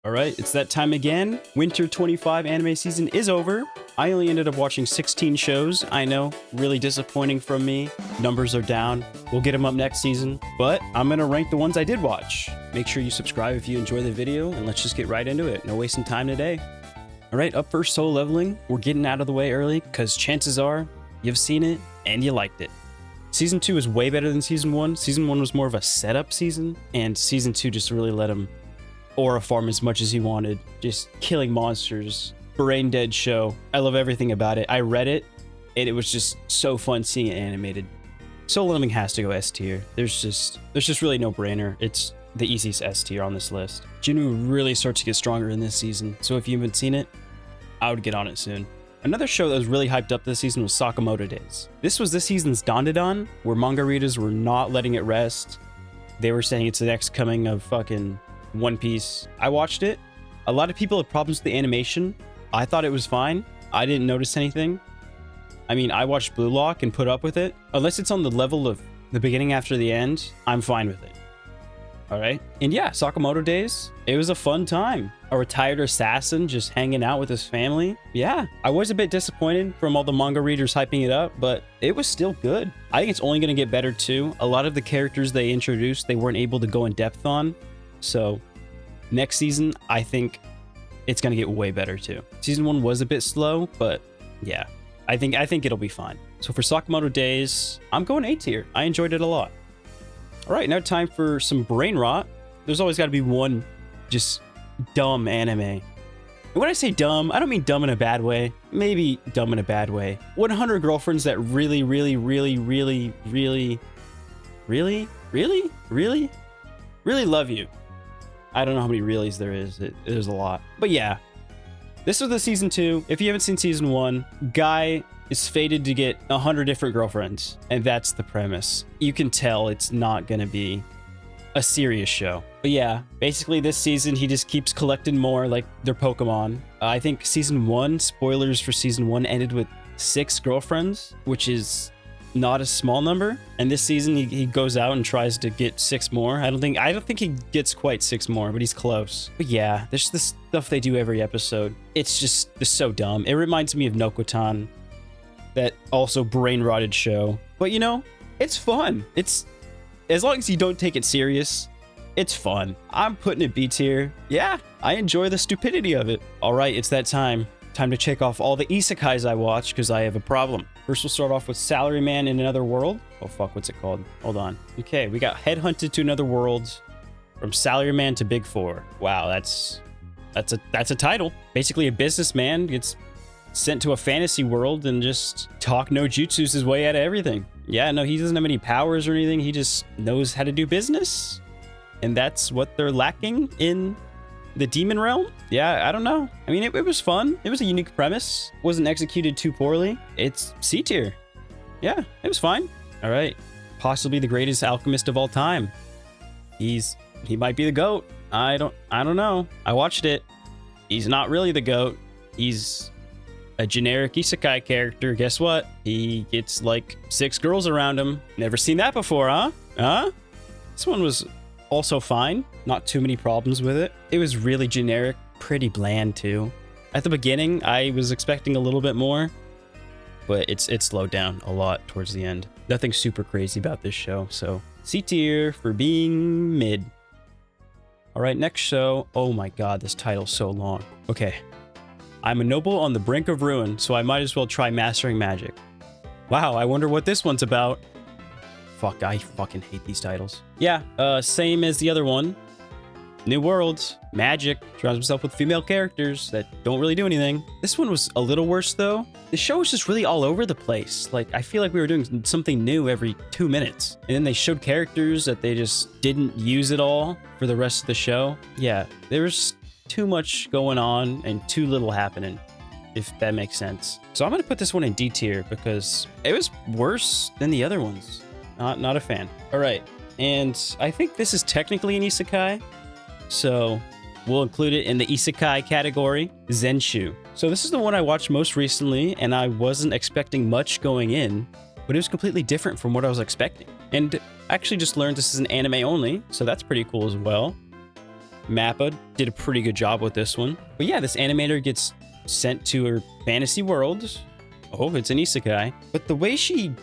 All right, it's that time again. Winter 25 anime season is over. I only ended up watching 16 shows. I know, really disappointing from me. Numbers are down. We'll get them up next season, but I'm gonna rank the ones I did watch. Make sure you subscribe if you enjoy the video, and let's just get right into it. No wasting time today. All right, up first, Soul Leveling. We're getting out of the way early because chances are you've seen it and you liked it. Season 2 is way better than Season 1. Season 1 was more of a setup season, and Season 2 just really let him aura farm as much as he wanted, just killing monsters. Brain dead show. I love everything about it. I read it, and it was just so fun seeing it animated. Soul Leveling has to go S tier. There's just really no brainer. It's the easiest S tier on this list. Jinwoo really starts to get stronger in this season, so if you haven't seen it, I would get on it soon. Another show that was really hyped up this season was Sakamoto Days. This was this season's Dandadan, where manga readers were not letting it rest. They were saying it's the next coming of fucking One Piece. I watched it. A lot of people had problems with the animation. I thought it was fine. I didn't notice anything. I mean, I watched Blue Lock and put up with it. Unless it's on the level of the beginning after the end, I'm fine with it. All right. And yeah, Sakamoto Days, it was a fun time. A retired assassin just hanging out with his family. Yeah, I was a bit disappointed from all the manga readers hyping it up, but it was still good. I think it's only going to get better too. A lot of the characters they introduced, they weren't able to go in depth on. So next season, I think it's going to get way better too. Season 1 was a bit slow, but yeah, I think it'll be fine. So for Sakamoto Days, I'm going A tier. I enjoyed it a lot. All right, now time for some brain rot. There's always got to be one just dumb anime. And when I say dumb, I don't mean dumb in a bad way. Maybe dumb in a bad way. 100 girlfriends that really love you. I don't know how many reallys there is. There's a lot. But yeah, this was the season 2. If you haven't seen season 1, guy is fated to get 100 different girlfriends. And that's the premise. You can tell it's not going to be a serious show. But yeah, basically this season, he just keeps collecting more like their Pokemon. I think season 1, spoilers for season 1, ended with 6 girlfriends, which is not a small number. And this season he goes out and tries to get 6 more. I don't think he gets quite 6 more, but he's close. But yeah, there's this stuff they do every episode. It's just so dumb. It reminds me of Nokotan, that also brain rotted show. But you know, it's fun. It's, as long as you don't take it serious, it's fun. I'm putting it B tier. Yeah, I enjoy the stupidity of it. All right, it's that time. Time to check off all the isekais I watched because I have a problem. First, we'll start off with Salaryman in Another World. Oh fuck, what's it called? Hold on. Okay, we got Headhunted to Another World, from Salaryman to Big Four. Wow, that's a title. Basically, a businessman gets sent to a fantasy world and just talk no jutsus his way out of everything. Yeah, no, he doesn't have any powers or anything. He just knows how to do business, and that's what they're lacking in the demon realm. Yeah, I don't know. I mean, it was fun. It was a unique premise. Wasn't executed too poorly. It's C tier. Yeah, it was fine. All right, possibly the greatest alchemist of all time. He might be the GOAT. I don't know. I watched it. He's not really the GOAT. He's a generic isekai character. Guess what? He gets like 6 girls around him. Never seen that before, huh? Huh? This one was also fine. Not too many problems with it. It was really generic, pretty bland too. At the beginning, I was expecting a little bit more, but it slowed down a lot towards the end. Nothing super crazy about this show, so C tier for being mid. All right, next show. Oh my god, this title's so long. Okay. I'm a noble on the brink of ruin, so I might as well try mastering magic. Wow, I wonder what this one's about. Fuck, I fucking hate these titles. Yeah, same as the other one. New world, magic, surrounds himself with female characters that don't really do anything. This one was a little worse though. The show was just really all over the place. Like, I feel like we were doing something new every 2 minutes. And then they showed characters that they just didn't use at all for the rest of the show. Yeah, there was too much going on and too little happening, if that makes sense. So I'm gonna put this one in D tier because it was worse than the other ones. Not a fan. All right, and I think this is technically an isekai, so we'll include it in the isekai category. Zenshu. So this is the one I watched most recently, and I wasn't expecting much going in, but it was completely different from what I was expecting. And I actually just learned this is an anime only, so that's pretty cool as well. Mappa did a pretty good job with this one. But yeah, this animator gets sent to her fantasy world. Oh, it's an isekai. But the way she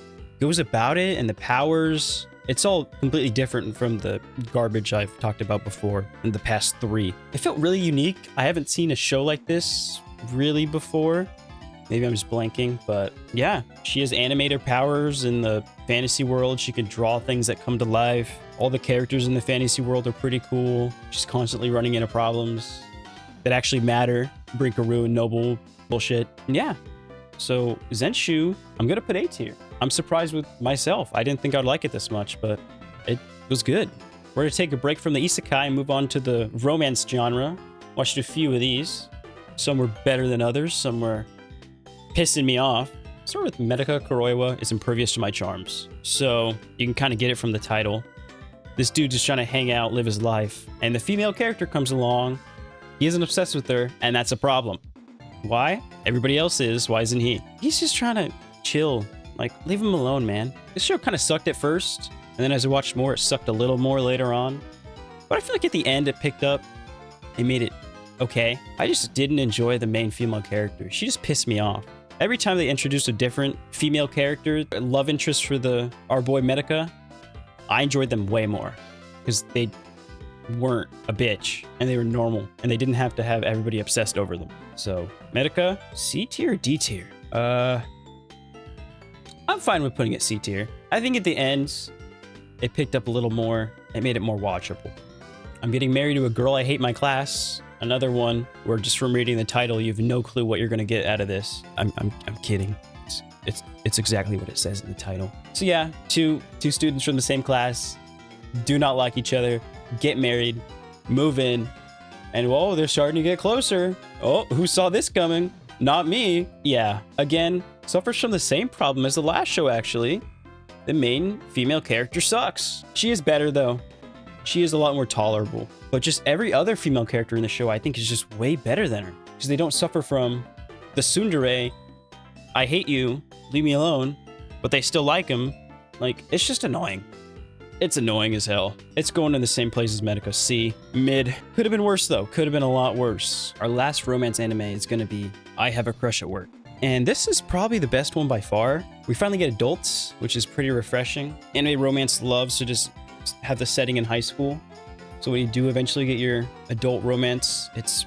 goes about it and the powers, it's all completely different from the garbage I've talked about before in the past 3. It felt really unique. I haven't seen a show like this really before. Maybe I'm just blanking, but yeah, she has animator powers in the fantasy world. She can draw things that come to life. All the characters in the fantasy world are pretty cool. She's constantly running into problems that actually matter. Brinkaroo and Noble bullshit. And yeah, so Zenshu, I'm gonna put A tier. I'm surprised with myself. I didn't think I'd like it this much, but it was good. We're gonna take a break from the isekai and move on to the romance genre. Watched a few of these. Some were better than others. Some were pissing me off. Start with Medica Kuroiwa is impervious to my charms. So you can kind of get it from the title. This dude's just trying to hang out, live his life. And the female character comes along. He isn't obsessed with her, and that's a problem. Why? Everybody else is. Why isn't he? He's just trying to chill. Like, leave him alone, man. This show kind of sucked at first, and then as I watched more, it sucked a little more later on. But I feel like at the end, it picked up. It made it okay. I just didn't enjoy the main female character. She just pissed me off. Every time they introduced a different female character, a love interest for our boy Medica, I enjoyed them way more because they weren't a bitch and they were normal and they didn't have to have everybody obsessed over them. So Medica, C tier or D tier? I'm fine with putting it C tier. I think at the end, it picked up a little more. It made it more watchable. I'm getting married to a girl I hate in my class. Another one where just from reading the title, you have no clue what you're gonna get out of this. I'm kidding. It's exactly what it says in the title. So yeah, two students from the same class do not like each other, get married, move in, and whoa, they're starting to get closer. Oh, who saw this coming? Not me. Yeah, again, suffers from the same problem as the last show actually. The main female character sucks. She is better though. She is a lot more tolerable. But just every other female character in the show, I think, is just way better than her. Because they don't suffer from the tsundere, I hate you, leave me alone, but they still like him. Like, it's just annoying. It's annoying as hell. It's going in the same place as Medica. C, mid. Could have been worse, though. Could have been a lot worse. Our last romance anime is going to be I Have a Crush at Work. And this is probably the best one by far. We finally get adults, which is pretty refreshing. Anime romance loves to just have the setting in high school. So when you do eventually get your adult romance, it's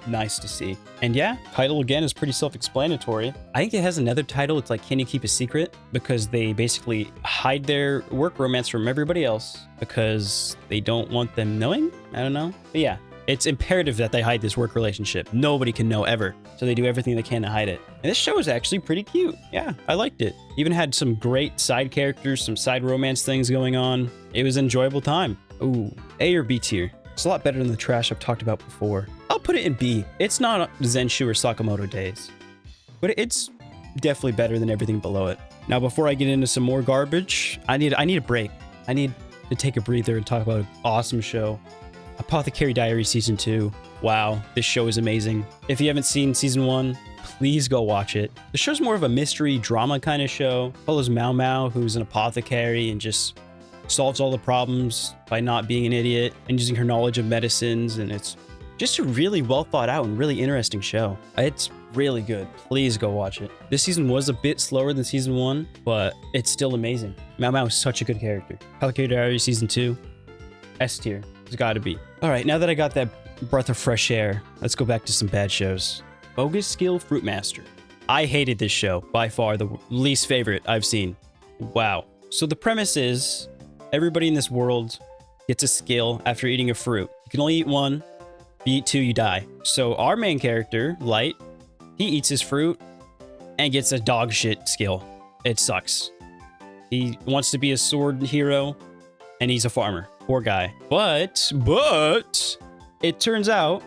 nice to see. And yeah, title again is pretty self-explanatory. I think it has another title. It's like, Can You Keep a Secret? Because they basically hide their work romance from everybody else because they don't want them knowing. I don't know. But yeah, it's imperative that they hide this work relationship. Nobody can know ever. So they do everything they can to hide it. And this show is actually pretty cute. Yeah, I liked it. Even had some great side characters, some side romance things going on. It was an enjoyable time. Ooh, A or B tier. It's a lot better than the trash I've talked about before. I'll put it in B. It's not Zenshu or Sakamoto days, but it's definitely better than everything below it. Now, before I get into some more garbage, I need a break. I need to take a breather and talk about an awesome show. Apothecary Diary Season 2. Wow, this show is amazing. If you haven't seen Season 1, please go watch it. The show's more of a mystery drama kind of show. Follows Mao Mao, who's an apothecary and just solves all the problems by not being an idiot and using her knowledge of medicines, and it's just a really well thought out and really interesting show. It's really good. Please go watch it. This season was a bit slower than Season 1, but it's still amazing. Mao Mao is such a good character. Apothecary Diary Season 2, S tier. It's gotta be. All right, now that I got that breath of fresh air, let's go back to some bad shows. Bogus Skill Fruit Master. I hated this show. By far the least favorite I've seen. Wow. So the premise is everybody in this world gets a skill after eating a fruit. You can only eat one. If you eat two, you die. So our main character, Light, he eats his fruit and gets a dog shit skill. It sucks. He wants to be a sword hero and he's a farmer. Poor guy. But it turns out,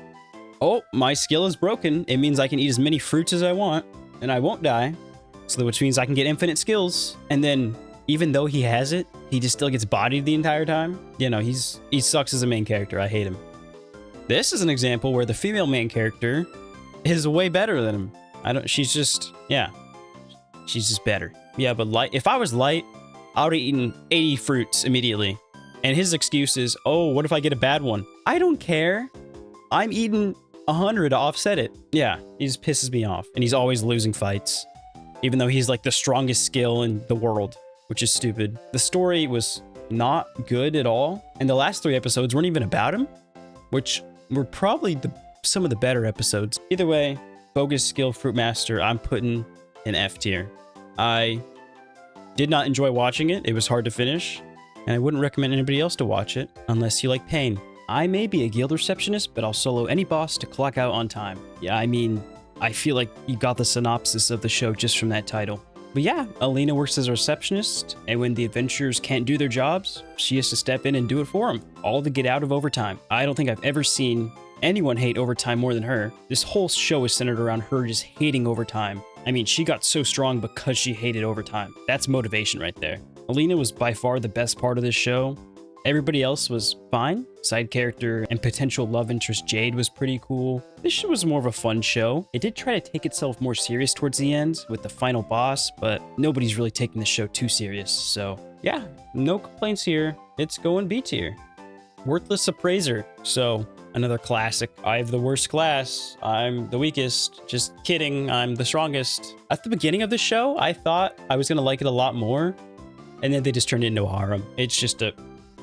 oh, my skill is broken. It means I can eat as many fruits as I want and I won't die. So which means I can get infinite skills. And then even though he has it, he just still gets bodied the entire time. You know, he sucks as a main character. I hate him. This is an example where the female main character is way better than him. She's just better. Yeah, but Light, if I was Light, I would have eaten 80 fruits immediately. And his excuse is, oh, what if I get a bad one? I don't care. I'm eating 100 to offset it. Yeah, he just pisses me off. And he's always losing fights, even though he's like the strongest skill in the world, which is stupid. The story was not good at all. And the last 3 episodes weren't even about him, which were probably some of the better episodes. Either way, bogus skill Fruit Master, I'm putting an F tier. I did not enjoy watching it. It was hard to finish. And I wouldn't recommend anybody else to watch it unless you like pain. I may be a guild receptionist, but I'll solo any boss to clock out on time. Yeah, I mean, I feel like you got the synopsis of the show just from that title. But yeah, Alina works as a receptionist, and when the adventurers can't do their jobs, she has to step in and do it for them, all to get out of overtime. I don't think I've ever seen anyone hate overtime more than her. This whole show is centered around her just hating overtime. I mean, she got so strong because she hated overtime. That's motivation right there. Alina was by far the best part of this show. Everybody else was fine. Side character and potential love interest Jade was pretty cool. This show was more of a fun show. It did try to take itself more serious towards the end with the final boss, but nobody's really taking the show too serious. So yeah, no complaints here. It's going B tier. Worthless Appraiser. So another classic. I have the worst class. I'm the weakest. Just kidding. I'm the strongest. At the beginning of the show, I thought I was going to like it a lot more. And then they just turned it into a harem. It's just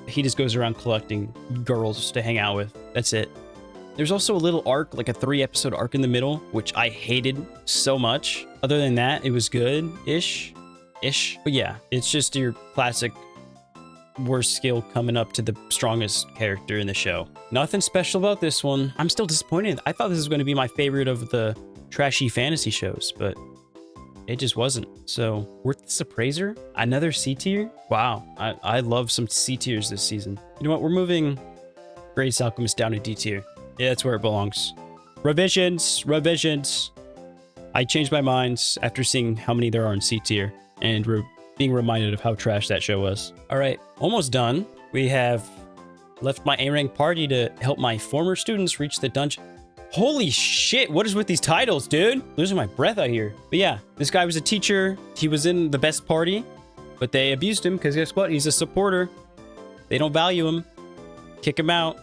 he just goes around collecting girls to hang out with. That's it. There's also a little arc, like a 3-episode arc in the middle, which I hated so much. Other than that, it was good-ish. But yeah, it's just your classic worst skill coming up to the strongest character in the show. Nothing special about this one. I'm still disappointed. I thought this was going to be my favorite of the trashy fantasy shows, but it just wasn't. So, Worthless Appraiser? Another C tier? Wow, I love some C tiers this season. You know what? We're moving Greatest Alchemist down to D tier. Yeah, that's where it belongs. Revisions. I changed my mind after seeing how many there are in C tier and being reminded of how trash that show was. All right, almost done. We have left my A-rank party to help my former students reach the dungeon. Holy shit, what is with these titles, dude? Losing my breath out here. But yeah, this guy was a teacher. He was in the best party, but they abused him because guess what? He's a supporter. They don't value him. Kick him out.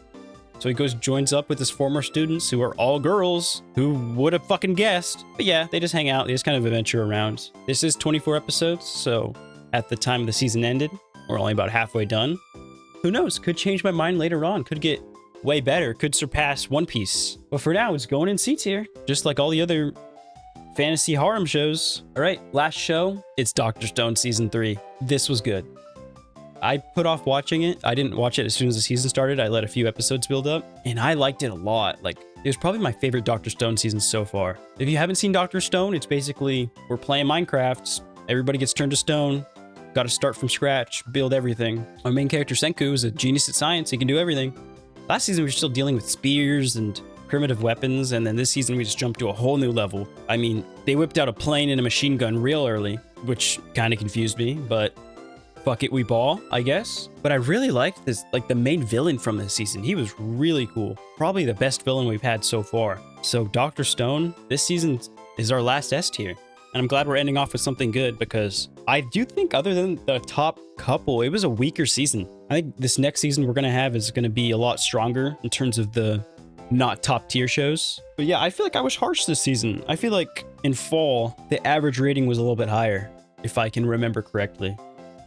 So he goes, joins up with his former students who are all girls. Who would have fucking guessed? But yeah, they just hang out. They just kind of adventure around. This is 24 episodes, so at the time the season ended, we're only about halfway done. Who knows? Could change my mind later on. Could get way better, could surpass One Piece. But for now, it's going in C tier, just like all the other fantasy harem shows. All right, last show, it's Dr. Stone Season 3. This was good. I put off watching it. I didn't watch it as soon as the season started. I let a few episodes build up, and I liked it a lot. Like, it was probably my favorite Dr. Stone season so far. If you haven't seen Dr. Stone, it's basically, we're playing Minecraft, everybody gets turned to stone, got to start from scratch, build everything. Our main character, Senku, is a genius at science. He can do everything. Last season, we were still dealing with spears and primitive weapons, and then this season, we just jumped to a whole new level. I mean, they whipped out a plane and a machine gun real early, which kind of confused me, but fuck it, we ball, I guess. But I really liked this, like the main villain from this season. He was really cool. Probably the best villain we've had so far. So Dr. Stone, this season is our last S tier. And I'm glad we're ending off with something good because I do think other than the top couple, it was a weaker season. I think this next season we're going to have is going to be a lot stronger in terms of the not top tier shows. But yeah, I feel like I was harsh this season. I feel like in fall, the average rating was a little bit higher, if I can remember correctly.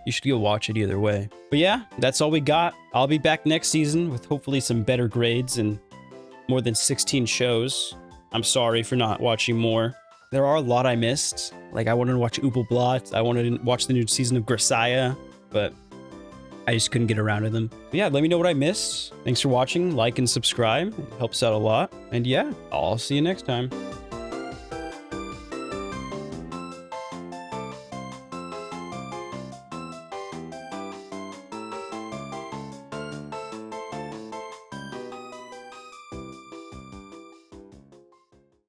You should go watch it either way. But yeah, that's all we got. I'll be back next season with hopefully some better grades and more than 16 shows. I'm sorry for not watching more. There are a lot I missed. Like, I wanted to watch Ubelblot. I wanted to watch the new season of Grisaya, but I just couldn't get around to them. But yeah, let me know what I missed. Thanks for watching. Like and subscribe. It helps out a lot. And yeah, I'll see you next time.